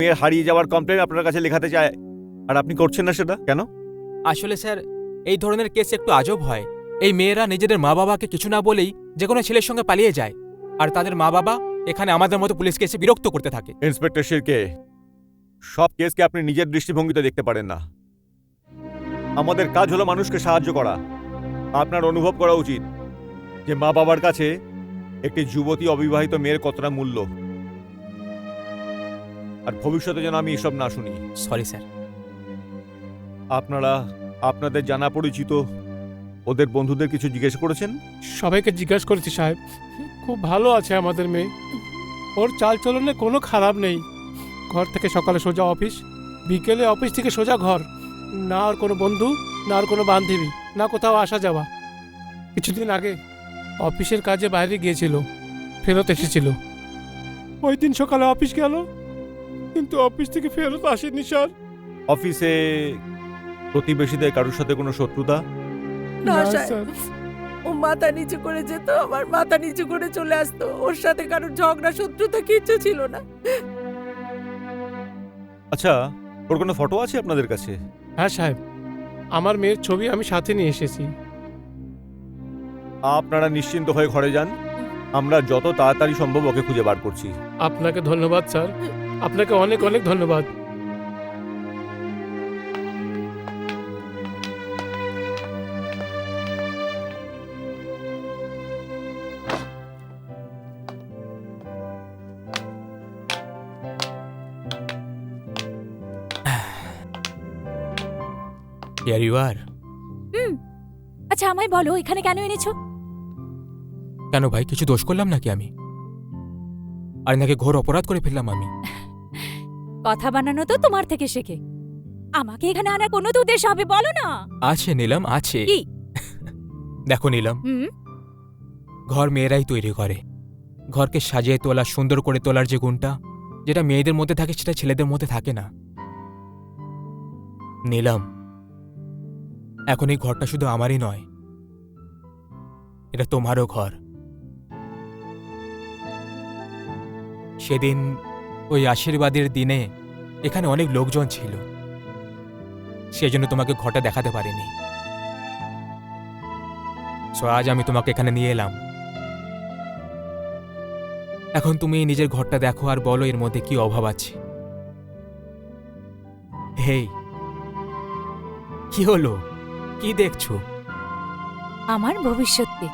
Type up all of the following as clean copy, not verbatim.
মেয়ের হারিয়ে যাওয়ার কমপ্লেন আপনার কাছে লেখাতে চায়, আর আপনি করছেন না সেটা কেন? আসলে স্যার, এই ধরনের কেস একটু আজব হয়। এই মেয়েরা নিজেদের মা বাবাকে কিছু না বলেই যে কোনো ছেলের সঙ্গে পালিয়ে যায়, আর তাদের মা বাবা এখানে আমাদের মতো পুলিশকে এসে বিরক্ত করতে থাকে। ইন্সপেক্টর শিরকে, সব কেসকে আপনি নিজের দৃষ্টিভঙ্গিতে দেখতে পারেন না। আমাদের কাজ হলো মানুষকে সাহায্য করা। আপনার অনুভব করা উচিত যে মা বাবার কাছে একটি যুবতী অবিবাহিত মেয়ের কতটা মূল্য, আর ভবিষ্যতে যেন আমি এসব না শুনি। Sorry sir. আপনারা আপনাদের জানা পরিচিত ওদের বন্ধুদের কিছু জিজ্ঞেস করেছেন? সবাইকে জিজ্ঞাসা করেছি সাহেব, খুব ভালো আছে আমাদের মেয়ে। ওর চালচলনে কোনো খারাপ নেই। ঘর থেকে সকালে সোজা অফিস, বিকেলে অফিস থেকে সোজা ঘর। না ওর কোনো বন্ধু, না ওর কোনো বান্ধবী, না কোথাও আসা যাওয়া। কিছুদিন আগে অফিসের কাজে বাইরে গিয়েছিল, ফেরত এসেছিল। ওই দিন সকালে অফিস গেল, কিন্তু অফিস থেকে ফেরত আসেনি স্যার। অফিসে প্রতিবেশীদের কারোর সাথে কোনো শত্রুতা? না না, স্যার, স্যার। ও মাথা নিচু করে যেত, আবার মাথা নিচু করে চলে আসতো। ওর সাথে কারোর ঝগড়া শত্রুতা কিচ্ছু ছিল না। আচ্ছা, ওর কোনো ফটো আছে আপনাদের কাছে? হ্যাঁ সাহেব, আমার মেয়ের ছবি আমি সাথে নিয়ে এসেছি। আপনারা নিশ্চিন্ত হয়ে ঘরে যান, আমরা যত তাড়াতাড়ি সম্ভব ওকে খুঁজে বার করছি। আপনাকে ধন্যবাদ স্যার, আপনাকে অনেক অনেক ধন্যবাদ। Here you are. আচ্ছা আমায় বলো এখানে কেন এনেছো? কেন ভাই, কিছু দোষ করলাম নাকি আমি? আর নাকি ঘোর অপরাধ করে ফেললাম আমি? কথা বানানো তো তোমার থেকে শেখে। আমাকে এখানে আনার কোনো তো উদ্দেশ্য হবে, বলো না। আছে নীলম, আছে। কি? দেখো নীলম, হুম। ঘর মেয়েরাই তৈরি করে। ঘরকে সাজিয়ে তোলা, সুন্দর করে তোলার যে গুণটা, যেটা মেয়েদের মধ্যে থাকে সেটা ছেলেদের মধ্যে থাকে না। নীলম, এখন এই ঘরটা শুধু আমারই নয়, এটা তোমারও ঘর। সেদিন ওই আশীর্বাদের দিনে এখানে অনেক লোকজন ছিল, সেজন্য তোমাকে ঘরটা দেখাতে পারিনি। সো আজ আমি তোমাকে এখানে নিয়ে এলাম। এখন তুমি নিজের ঘরটা দেখো আর বলো এর মধ্যে কি অভাব আছে। হেই, কি হলো? কি দেখছো? আমার ভবিষ্যৎকে।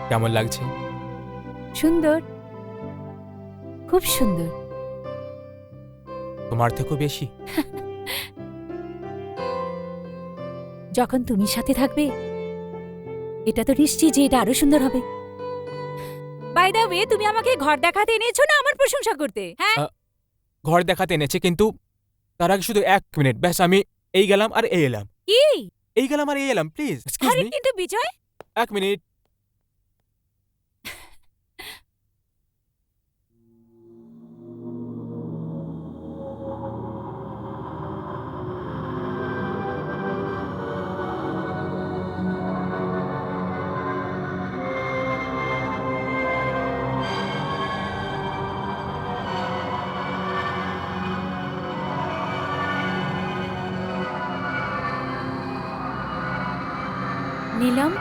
কেমন লাগছে? সুন্দর, খুব সুন্দর। তোমার থেকেও বেশি। যখন তুমি সাথে থাকবে, এটা তো নিশ্চিত যে এটা আরো সুন্দর হবে। বাই দ্য ওয়ে, তুমি আমাকে ঘর দেখাতে এনেছো না আমার প্রশংসা করতে? হ্যাঁ, ঘর দেখাতে এনেছে, কিন্তু তার আগে শুধু 1 মিনিট ব্যাস। আমি এই গেলাম আর এই এলাম, কি? এই গেলাম আর এই এলাম। প্লিজ এক্সকিউজ আরে মি, কিন্তু বিজয়, 1 মিনিট। নীলম,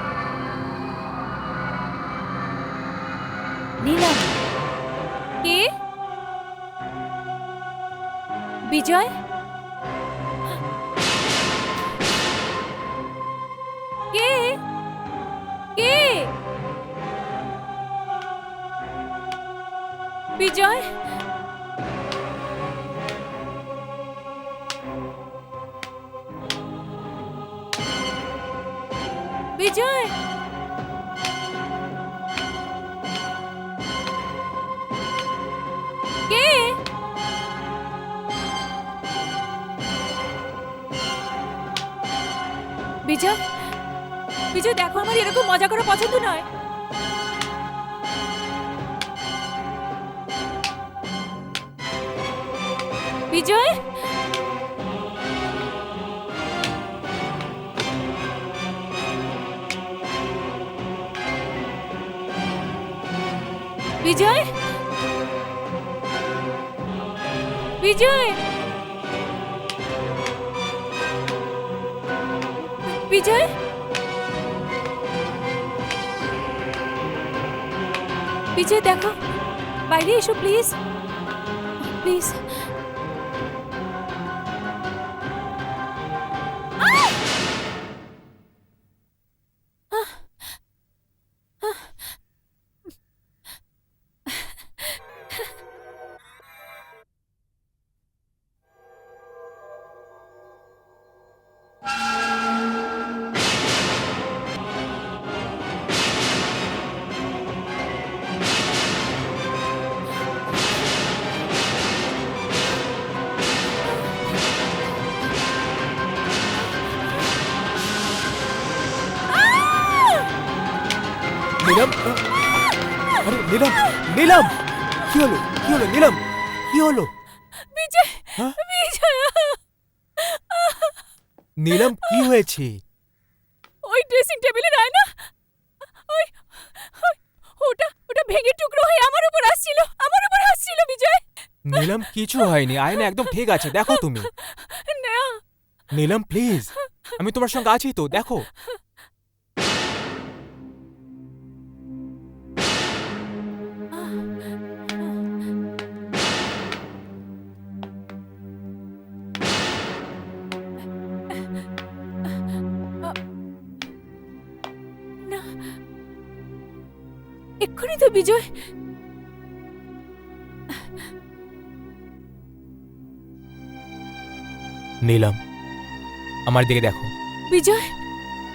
নীলম। কে? বিজয়? কে? কে? বিজয়? বিজয়? কে? বিজয়? বিজয় দেখো, আমার এরকম মজা করা পছন্দ নয়। বিজয়? বিজয়? বিজয়, বিজয়, বিজয় দেখো, বাইরে এসো প্লিজ, প্লিজ। নীলম, আরে নীলম, নীলম, কি হলো, কি হলো নীলম, কি হলো? বিজয়, হ্যাঁ? বিজয়, নীলম, কি হয়েছে? ওই ড্রেসিং টেবিলের আয়না, ওই ওই- ওটা ওটা ভেঙে টুকরো হয়ে আমার উপর আসছিল বিজয়। নীলম, কিছু হয়নি, আয়না একদম ঠিক আছে, দেখো তুমি। না, নীলম প্লিজ, আমি তোমার সঙ্গে আছি তো, দেখো। না, এক্ষুনি তো বিজয়। নীলম, আমার দিকে দেখো, বিজয়,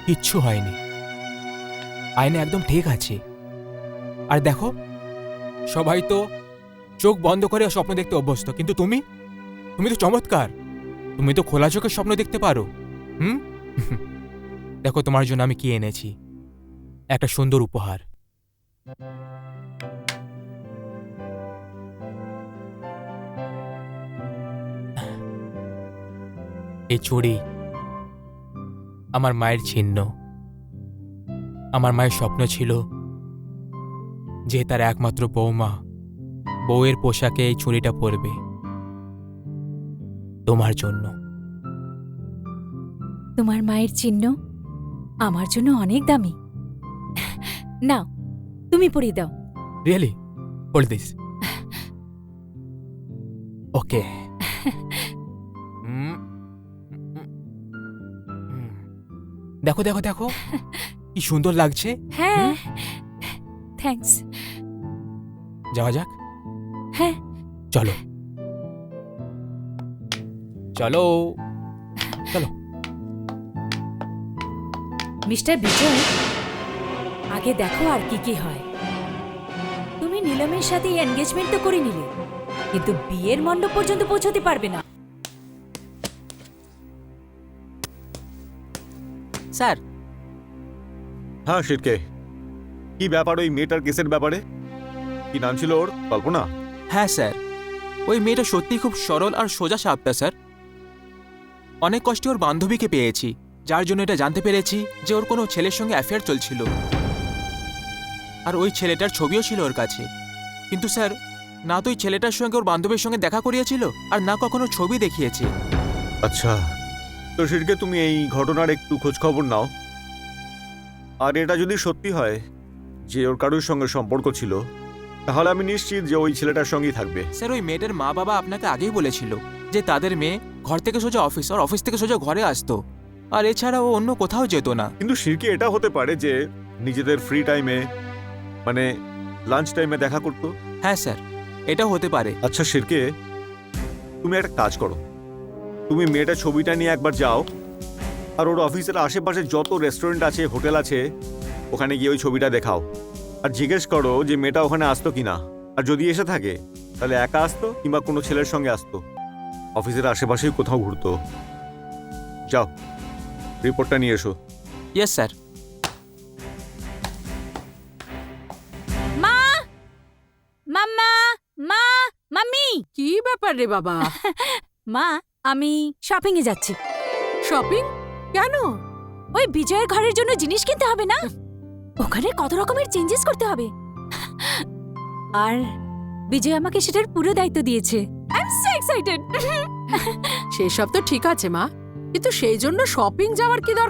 কিচ্ছু হয়নি, আয়না একদম ঠিক আছে। আর দেখো, সবাই তো চোখ বন্ধ করে স্বপ্ন দেখতে অভ্যস্ত, কিন্তু তুমি তুমি তো চমৎকার, তুমি তো খোলা চোখে স্বপ্ন দেখতে পারো। হুম দেখো, তোমার জন্য আমি কি এনেছি, একটা সুন্দর উপহার। এই চুড়ি আমার মায়ের চিহ্ন। আমার মায়ের স্বপ্ন ছিল যে তার একমাত্র বৌমা বউয়ের পোশাকে এই চুড়িটা পরবে, তোমার জন্য। তোমার মায়ের চিহ্ন আমার জন্য অনেক দামি। নাও, তুমি পরিয়ে দাও। রিয়েলি? Hold this. ওকে। দেখো দেখো দেখো, কি সুন্দর লাগছে। হ্যাঁ, থ্যাঙ্কস। যাওয়া যাক। হ্যাঁ, চলো চলো চলো। মিস্টার বিজয়, আগে দেখো আর কি কি হয়। তুমি নীলমের সাথে এনগেজমেন্ট তো করে নিলে, কিন্তু বিয়ের মণ্ডপ পর্যন্ত পৌঁছতে পারবে না। স্যার, হ্যাঁ শিরকে, কি ব্যাপার ওই মেয়েটার কেসের ব্যাপারে? কি নাম ছিল ওর? কল্পনা? হ্যাঁ স্যার, ওই মেয়েটা সত্যি খুব সরল আর সোজা সাপটা স্যার। অনেক কষ্টে ওর বান্ধবীকে পেয়েছি, যার জন্য এটা জানতে পেরেছি যে ওর কোনো ছেলের সঙ্গে অ্যাফেয়ার চলছিল, আর ওই ছেলেটার ছবিও ছিল ওর কাছে। কিন্তু স্যার, না তো ওই ছেলেটার সঙ্গে ওর বান্ধবীর সঙ্গে দেখা করিয়েছিল, আর না কখনো ছবি দেখিয়েছে। আচ্ছা, তো শিরকে তুমি এই ঘটনার একটু খোঁজ খবর নাও, আর এটা যদি সত্যি হয় যে ওর কারোর সঙ্গে সম্পর্ক ছিল, তাহলে আমি নিশ্চিত যে ওই ছেলেটার সঙ্গেই থাকবে। স্যার, ওই মেয়েটার মা বাবা আপনাকে আগেই বলেছিল যে তাদের মেয়ে ঘর থেকে সোজা অফিস, আর অফিস থেকে সোজা ঘরে আসতো, আর এছাড়া ও অন্য কোথাও যেত না। কিন্তু শিরকে এটা হতে পারে যে নিজেদের ফ্রি টাইমে, মানে লাঞ্চ টাইমে দেখা করতো। হ্যাঁ স্যার, এটাও হতে পারে। আচ্ছা শিরকে, তুমি একটা কাজ করো, তুমি মেয়েটার ছবিটা নিয়ে একবার যাও, আর ওর অফিসের আশেপাশে যত রেস্টুরেন্ট আছে, হোটেল আছে, ওখানে গিয়ে ওই ছবিটা দেখাও, আর জিজ্ঞেস করো যে মেয়েটা ওখানে আসতো কিনা, আর যদি এসে থাকে তাহলে একা আসতো কিংবা কোনো ছেলের সঙ্গে আসতো, অফিসের আশেপাশেই কোথাও ঘুরতো। যাও, রিপোর্টটা নিয়ে এসো। Yes sir. মা, মাম্মা, মা, মাম্মি। কি ব্যাপার রে বাবা? মা, আমি শপিং এ যাচ্ছি। শপিং? কেন? ওই বিজয়ের ঘরের জন্য জিনিস কিনতে হবে না? ওখানে কত রকমের চেঞ্জেস করতে হবে, আর বিজয় আমাকে সেটার পুরো দায়িত্ব দিয়েছে। I am so excited. সেসব তো ঠিক আছে মা, কিন্তু সেই জন্য শপিং যাওয়ার কি দরকার?